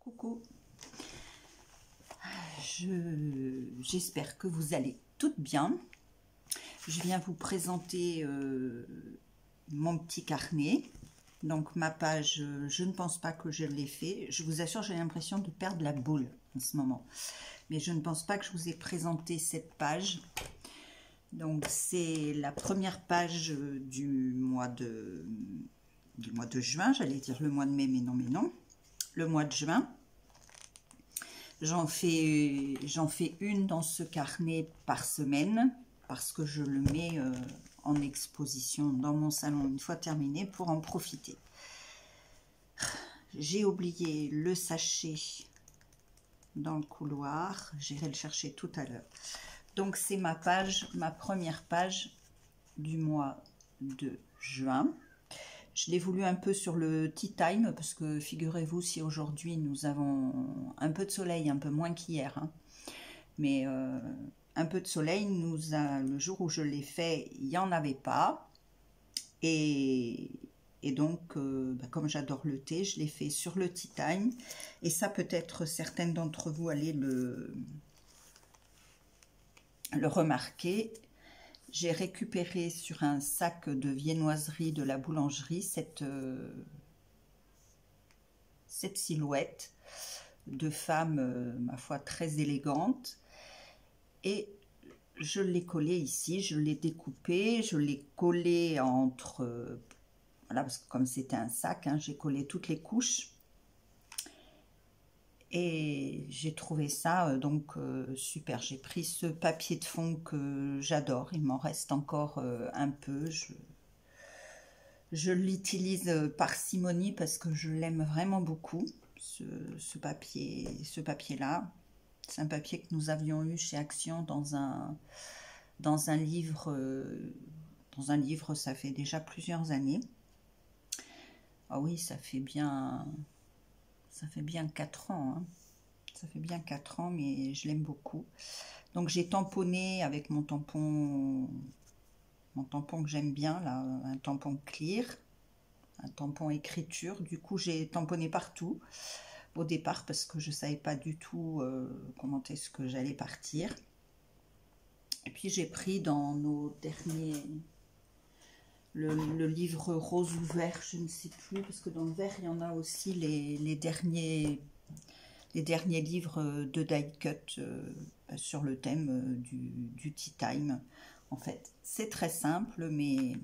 Coucou, j'espère que vous allez toutes bien. Je viens vous présenter mon petit carnet. Donc ma page, je ne pense pas que je l'ai fait. Je vous assure, j'ai l'impression de perdre la boule en ce moment. Mais je ne pense pas que je vous ai présenté cette page. Donc c'est la première page du mois de juin. J'allais dire le mois de mai, mais non. Le mois de juin. J'en fais une dans ce carnet par semaine parce que je le mets en exposition dans mon salon une fois terminé pour en profiter. J'ai oublié le sachet dans le couloir, j'irai le chercher tout à l'heure. Donc c'est ma première page du mois de juin. Je l'ai voulu un peu sur le tea time parce que figurez-vous, si aujourd'hui nous avons un peu de soleil, un peu moins qu'hier, hein, mais un peu de soleil, le jour où je l'ai fait, il n'y en avait pas. Et donc, comme j'adore le thé, je l'ai fait sur le tea time. Et ça, peut-être certaines d'entre vous allez le remarquer. J'ai récupéré sur un sac de viennoiserie de la boulangerie cette silhouette de femme, ma foi, très élégante. Et je l'ai collée ici, je l'ai découpée, je l'ai collée entre... voilà, parce que comme c'était un sac, hein, j'ai collé toutes les couches. Et j'ai trouvé ça super. J'ai pris ce papier de fond que j'adore. Il m'en reste encore un peu. Je l'utilise parcimonie parce que je l'aime vraiment beaucoup, ce papier-là. C'est un papier que nous avions eu chez Action dans un livre. Ça fait déjà plusieurs années. Ah oui, ça fait bien 4 ans, hein. Ça fait bien 4 ans, mais je l'aime beaucoup. Donc j'ai tamponné avec mon tampon que j'aime bien, là, un tampon clear, un tampon écriture. Du coup, j'ai tamponné partout au départ parce que je ne savais pas du tout comment est-ce que j'allais partir. Et puis j'ai pris dans nos derniers... Le livre rose ou vert, je ne sais plus, parce que dans le vert, il y en a aussi les derniers livres de die cut sur le thème du tea time. En fait, c'est très simple, mais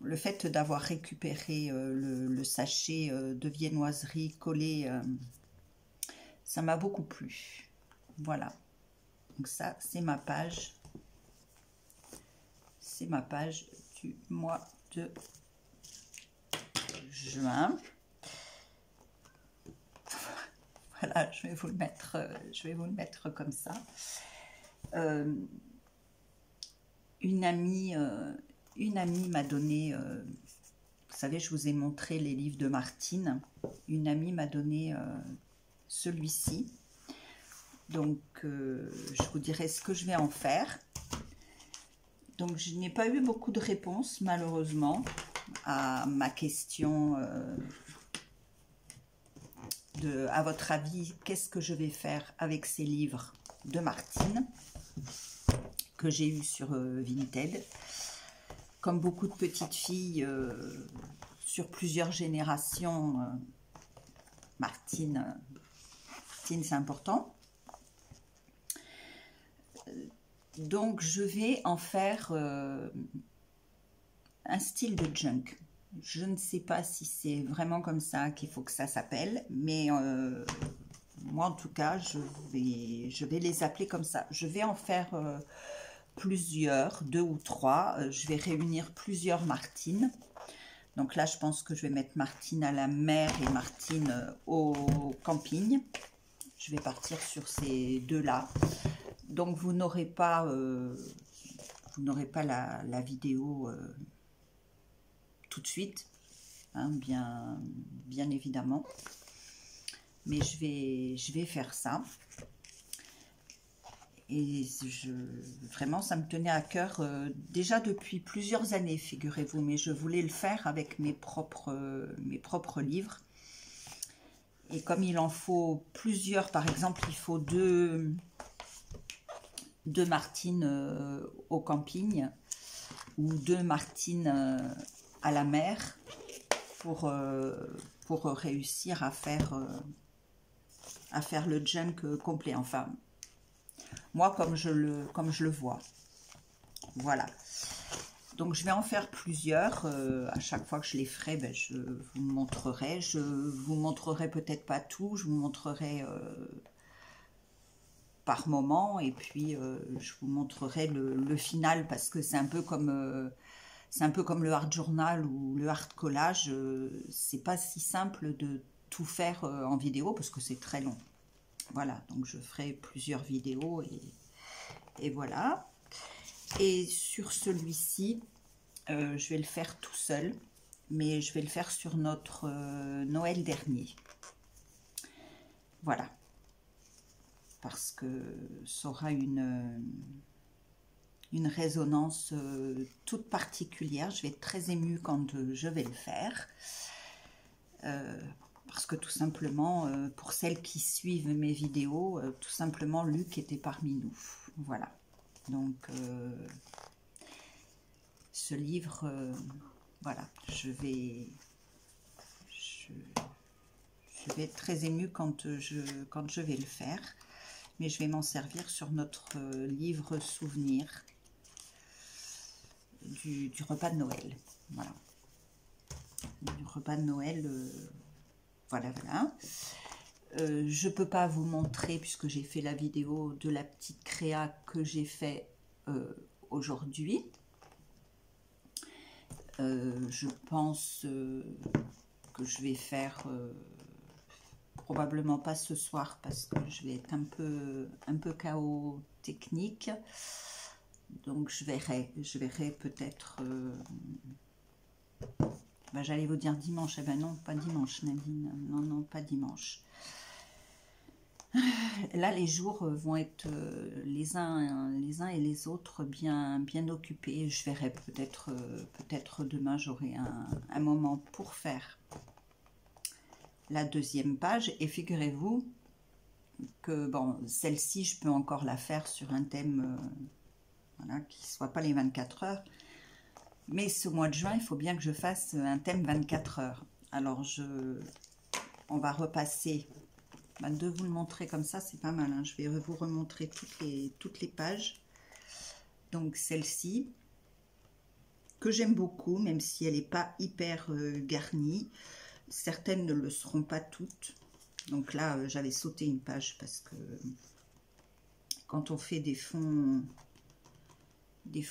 le fait d'avoir récupéré le sachet de viennoiserie collé, ça m'a beaucoup plu. Voilà. Donc ça, c'est ma page. C'est ma page du mois de juin. Voilà, je vais vous le mettre comme ça. Une amie m'a donné, vous savez, je vous ai montré les livres de Martine. Une amie m'a donné celui-ci. Donc, je vous dirai ce que je vais en faire. Donc, je n'ai pas eu beaucoup de réponses, malheureusement, à ma question à votre avis, qu'est-ce que je vais faire avec ces livres de Martine que j'ai eu sur Vinted. Comme beaucoup de petites filles, sur plusieurs générations, Martine, c'est important. Donc, je vais en faire un style de junk. Je ne sais pas si c'est vraiment comme ça qu'il faut que ça s'appelle, mais moi, en tout cas, je vais les appeler comme ça. Je vais en faire plusieurs, 2 ou 3. Je vais réunir plusieurs Martines. Donc là, je pense que je vais mettre Martine à la mer et Martine au camping. Je vais partir sur ces deux-là. Donc, vous n'aurez pas la vidéo tout de suite, hein, bien évidemment. Mais je vais faire ça. Et vraiment, ça me tenait à cœur déjà depuis plusieurs années, figurez-vous. Mais je voulais le faire avec mes propres livres. Et comme il en faut plusieurs, par exemple, il faut deux martines au camping ou deux martines à la mer pour réussir à faire le junk complet. Enfin, moi, comme je le vois. Voilà. Donc, je vais en faire plusieurs. À chaque fois que je les ferai, ben, je vous montrerai. Je vous montrerai peut-être pas tout. Je vous montrerai par moment. Et puis, je vous montrerai le final parce que c'est un peu comme le hard journal ou le hard collage. C'est pas si simple de tout faire en vidéo parce que c'est très long. Voilà, donc je ferai plusieurs vidéos et voilà. Et sur celui-ci, je vais le faire tout seul, mais je vais le faire sur notre Noël dernier. Voilà. Parce que ça aura une résonance toute particulière. Je vais être très émue quand je vais le faire. Parce que tout simplement, pour celles qui suivent mes vidéos, tout simplement, Luc était parmi nous. Voilà. Donc, ce livre, voilà, je vais être très émue quand je vais le faire. Mais je vais m'en servir sur notre livre souvenir du repas de Noël. Voilà. Du repas de Noël, voilà. Je ne peux pas vous montrer, puisque j'ai fait la vidéo de la petite créa que j'ai fait aujourd'hui. Je pense que je vais faire probablement pas ce soir parce que je vais être un peu KO technique. Donc je verrai peut-être ben, j'allais vous dire dimanche. Eh ben non, pas dimanche, Nadine. Non, pas dimanche. Là, les jours vont être les uns et les autres bien occupés. Je verrai peut-être demain, j'aurai un moment pour faire la deuxième page. Et figurez-vous que bon, celle-ci, je peux encore la faire sur un thème voilà, qui ne soit pas les 24 heures. Mais ce mois de juin, il faut bien que je fasse un thème 24 heures. Alors, on va repasser. De vous le montrer comme ça, c'est pas mal. Hein. Je vais vous remontrer toutes les pages. Donc, celle-ci, que j'aime beaucoup, même si elle n'est pas hyper garnie. Certaines ne le seront pas toutes. Donc là, j'avais sauté une page parce que quand on fait des fonds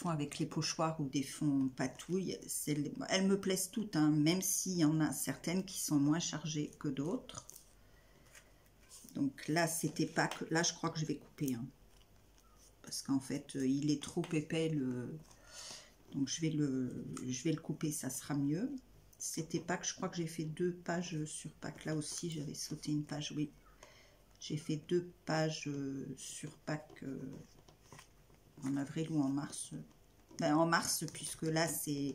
avec les pochoirs ou des fonds patouilles, elles me plaisent toutes, hein, même s'il y en a certaines qui sont moins chargées que d'autres. Donc là, c'était pas que... Là, je crois que je vais couper, hein, parce qu'en fait, il est trop épais. Donc je vais le couper, ça sera mieux. C'était Pâques, je crois que j'ai fait 2 pages sur Pâques. Là aussi, j'avais sauté une page, oui. J'ai fait 2 pages sur Pâques en avril ou en mars. Ben, en mars, puisque là, je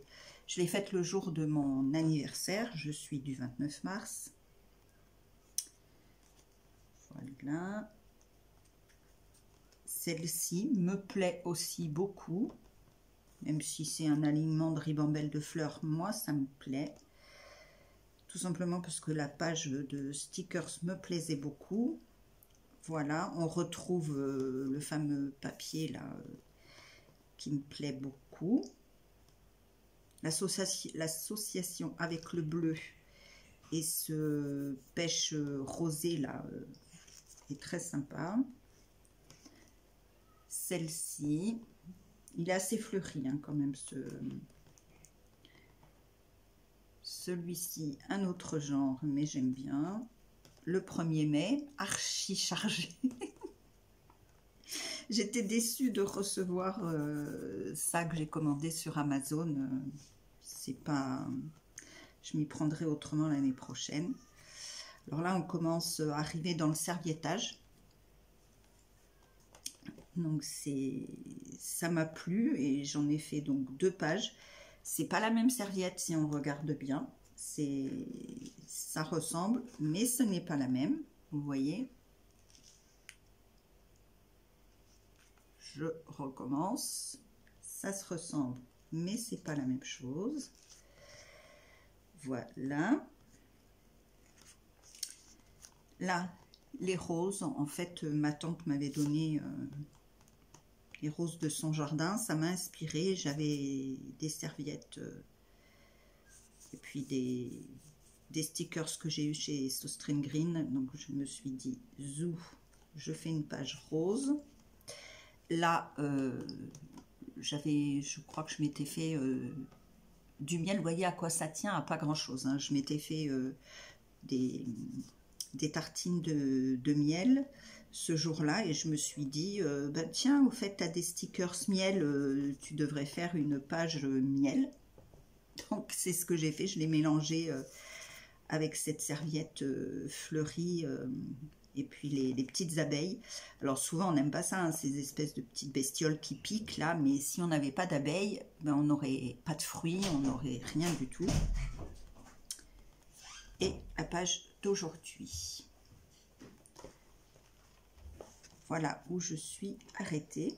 l'ai faite le jour de mon anniversaire. Je suis du 29 mars. Voilà. Celle-ci me plaît aussi beaucoup. Même si c'est un alignement de ribambelle de fleurs, moi, ça me plaît. Tout simplement parce que la page de stickers me plaisait beaucoup. Voilà, on retrouve le fameux papier là qui me plaît beaucoup. L'association avec le bleu et ce pêche rosé là est très sympa. Celle-ci, il est assez fleuri hein, quand même celui-ci, un autre genre, mais j'aime bien. Le 1er mai, archi chargé. J'étais déçue de recevoir ça que j'ai commandé sur Amazon. C'est pas... Je m'y prendrai autrement l'année prochaine. Alors là, on commence à arriver dans le serviettage. Donc ça m'a plu et j'en ai fait donc 2 pages. C'est pas la même serviette si on regarde bien. C'est ça ressemble, mais ce n'est pas la même, vous voyez. Je recommence, ça se ressemble, mais c'est pas la même chose. Voilà. Là, les roses, en fait, ma tante m'avait donné les roses de son jardin, ça m'a inspiré. J'avais des serviettes et puis des stickers que j'ai eu chez Sostream Green, donc je me suis dit, zou, je fais une page rose. Là, je crois que je m'étais fait du miel, vous voyez à quoi ça tient, à pas grand chose, hein. Je m'étais fait des tartines de miel ce jour-là et je me suis dit, bah, tiens, au fait, tu as des stickers miel, tu devrais faire une page miel. Donc c'est ce que j'ai fait, je l'ai mélangé avec cette serviette fleurie et puis les petites abeilles. Alors souvent on n'aime pas ça, hein, ces espèces de petites bestioles qui piquent là, mais si on n'avait pas d'abeilles, ben, on n'aurait pas de fruits, on n'aurait rien du tout. Et la page d'aujourd'hui. Voilà où je suis arrêtée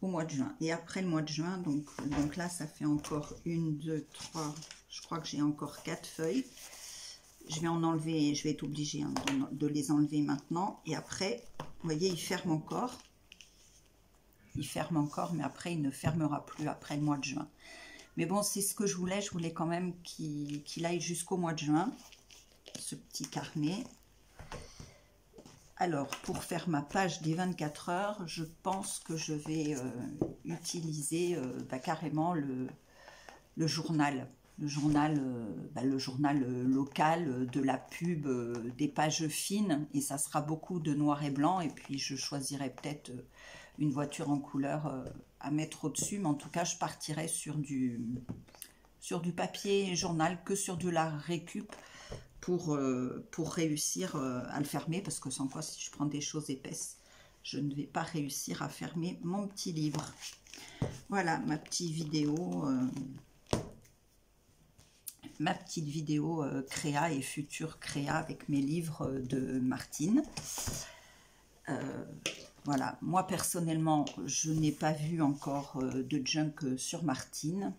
au mois de juin. Et après le mois de juin, donc là ça fait encore 1, 2, 3, je crois que j'ai encore 4 feuilles. Je vais en enlever, je vais être obligée hein, de les enlever maintenant. Et après, vous voyez, il ferme encore. Il ferme encore, mais après, il ne fermera plus après le mois de juin. Mais bon, c'est ce que je voulais. Je voulais quand même qu'il aille jusqu'au mois de juin, ce petit carnet. Alors, pour faire ma page des 24 heures, je pense que je vais utiliser carrément le journal. Le journal local, de la pub, des pages fines, et ça sera beaucoup de noir et blanc, et puis je choisirai peut-être une voiture en couleur à mettre au-dessus, mais en tout cas je partirai sur du papier journal, que sur de la récup, pour réussir à le fermer, parce que sans quoi, si je prends des choses épaisses, je ne vais pas réussir à fermer mon petit livre. Voilà ma petite vidéo créa et future créa avec mes livres de Martine. Voilà, moi personnellement, je n'ai pas vu encore de junk sur Martine,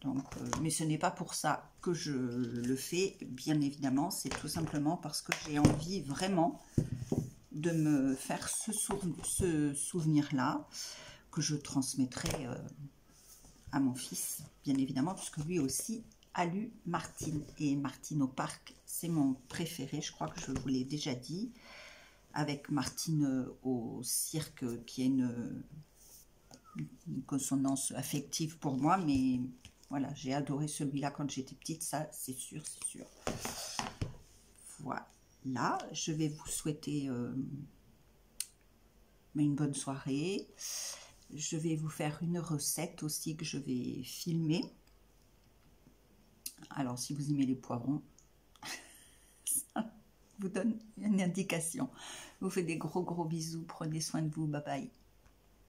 donc, mais ce n'est pas pour ça que je le fais, bien évidemment, c'est tout simplement parce que j'ai envie vraiment de me faire ce souvenir-là, que je transmettrai à mon fils, bien évidemment, puisque lui aussi a lu Martine, et Martine au parc, c'est mon préféré, je crois que je vous l'ai déjà dit, avec Martine au cirque, qui est une consonance affective pour moi, mais voilà, j'ai adoré celui-là quand j'étais petite, ça c'est sûr, c'est sûr. Voilà, je vais vous souhaiter une bonne soirée. Je vais vous faire une recette aussi que je vais filmer. Alors, si vous aimez les poivrons, ça vous donne une indication. Je vous fais des gros bisous. Prenez soin de vous. Bye bye.